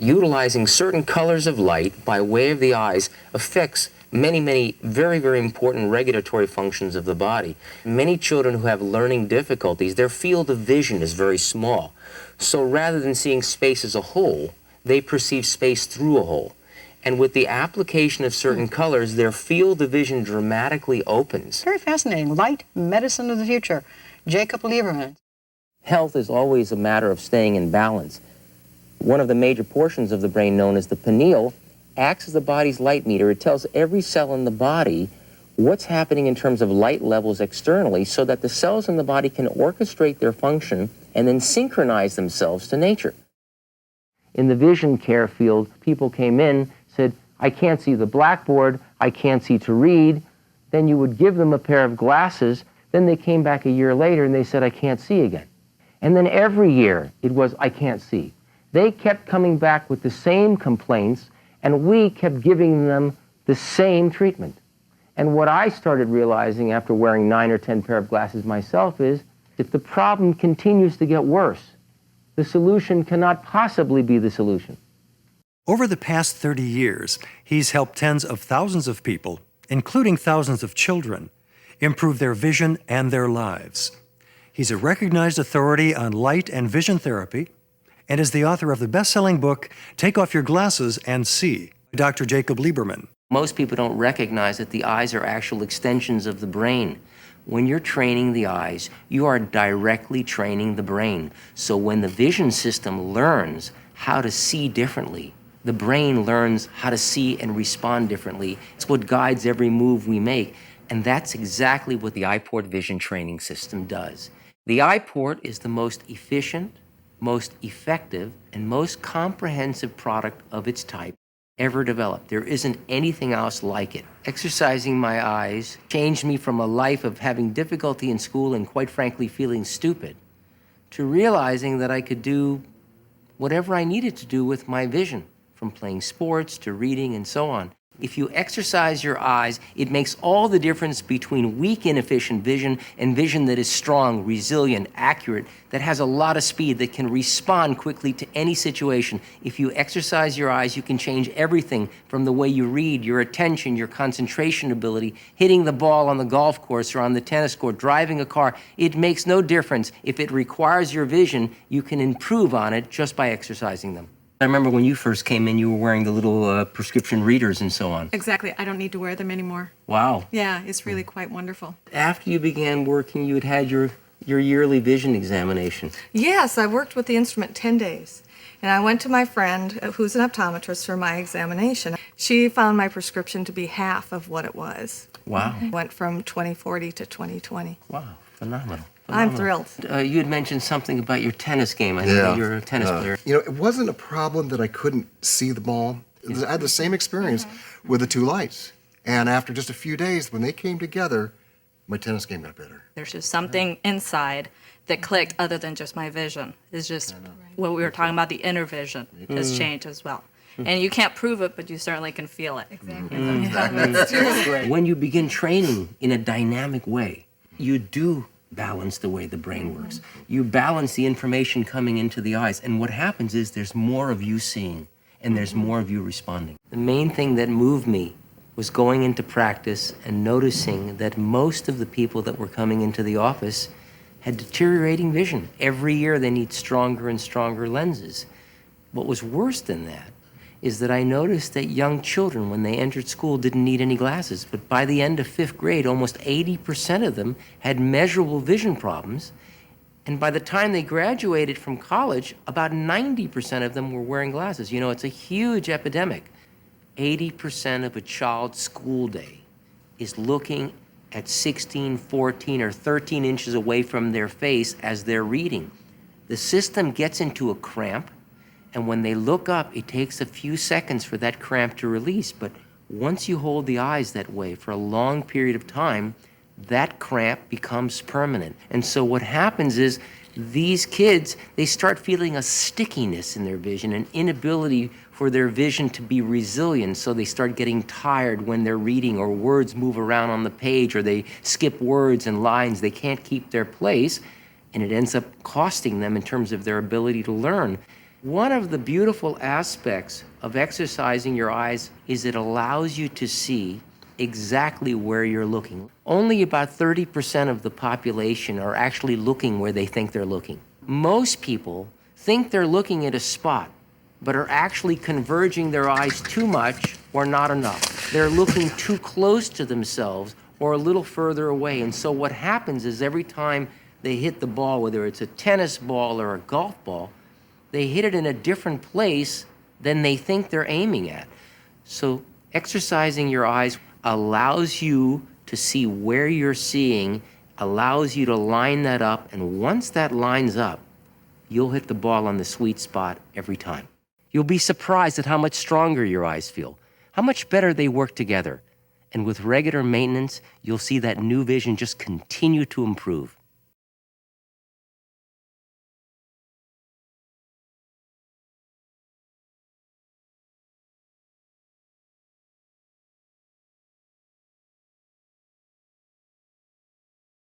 utilizing certain colors of light by way of the eyes affects many very, very important regulatory functions of the body. Many children who have learning difficulties, their field of vision is very small. So rather than seeing space as a whole, they perceive space through a hole. And with the application of certain colors, their field of vision dramatically opens. Very fascinating. Light, medicine of the future. Jacob Liberman. Health is always a matter of staying in balance. One of the major portions of the brain, known as the pineal, acts as the body's light meter. It tells every cell in the body what's happening in terms of light levels externally so that the cells in the body can orchestrate their function and then synchronize themselves to nature. In the vision care field, people came in, said, I can't see the blackboard, I can't see to read. Then you would give them a pair of glasses. Then they came back a year later and they said, I can't see again. And then every year it was, I can't see. They kept coming back with the same complaints, and we kept giving them the same treatment. And what I started realizing after wearing 9 or 10 pair of glasses myself is, if the problem continues to get worse, the solution cannot possibly be the solution. Over the past 30 years, he's helped tens of thousands of people, including thousands of children, improve their vision and their lives. He's a recognized authority on light and vision therapy, and is the author of the best-selling book, Take Off Your Glasses and See, Dr. Jacob Liberman. Most people don't recognize that the eyes are actual extensions of the brain. When you're training the eyes, you are directly training the brain. So when the vision system learns how to see differently, the brain learns how to see and respond differently. It's what guides every move we make. And that's exactly what the EYEPORT Vision Training System does. The EYEPORT is the most efficient, most effective, and most comprehensive product of its type ever developed. There isn't anything else like it. Exercising my eyes changed me from a life of having difficulty in school and, quite frankly, feeling stupid, to realizing that I could do whatever I needed to do with my vision, from playing sports to reading and so on. If you exercise your eyes, it makes all the difference between weak, inefficient vision and vision that is strong, resilient, accurate, that has a lot of speed, that can respond quickly to any situation. If you exercise your eyes, you can change everything from the way you read, your attention, your concentration ability, hitting the ball on the golf course or on the tennis court, driving a car. It makes no difference. If it requires your vision, you can improve on it just by exercising them. I remember when you first came in, you were wearing the little prescription readers and so on. Exactly. I don't need to wear them anymore. Wow. Yeah, it's really quite wonderful. After you began working, you had your yearly vision examination. Yes, I worked with the instrument 10 days. And I went to my friend, who's an optometrist, for my examination. She found my prescription to be half of what it was. Wow. Went from 20/40 to 20/20. Wow, phenomenal. I'm thrilled. You had mentioned something about your tennis game. I know that you're a tennis player. You know, it wasn't a problem that I couldn't see the ball. I had the same experience with the two lights. And after just a few days, when they came together, my tennis game got better. There's just something inside that clicked other than just my vision. It's just what we were talking about, the inner vision has changed as well. And you can't prove it, but you certainly can feel it. Exactly. When you begin training in a dynamic way, you do balance the way the brain works. You balance the information coming into the eyes, and what happens is there's more of you seeing, and there's more of you responding. The main thing that moved me was going into practice and noticing that most of the people that were coming into the office had deteriorating vision. Every year they need stronger and stronger lenses. What was worse than that is that I noticed that young children, when they entered school, didn't need any glasses. But by the end of 5th grade, almost 80% of them had measurable vision problems. And by the time they graduated from college, about 90% of them were wearing glasses. You know, it's a huge epidemic. 80% of a child's school day is looking at 16, 14, or 13 inches away from their face as they're reading. The system gets into a cramp, and when they look up, it takes a few seconds for that cramp to release. But once you hold the eyes that way for a long period of time, that cramp becomes permanent. And so what happens is these kids, they start feeling a stickiness in their vision, an inability for their vision to be resilient. So they start getting tired when they're reading, or words move around on the page, or they skip words and lines. They can't keep their place, and it ends up costing them in terms of their ability to learn. One of the beautiful aspects of exercising your eyes is it allows you to see exactly where you're looking. Only about 30% of the population are actually looking where they think they're looking. Most people think they're looking at a spot, but are actually converging their eyes too much or not enough. They're looking too close to themselves or a little further away. And so what happens is every time they hit the ball, whether it's a tennis ball or a golf ball, they hit it in a different place than they think they're aiming at. So exercising your eyes allows you to see where you're seeing, allows you to line that up, and once that lines up, you'll hit the ball on the sweet spot every time. You'll be surprised at how much stronger your eyes feel, how much better they work together. And with regular maintenance, you'll see that new vision just continue to improve.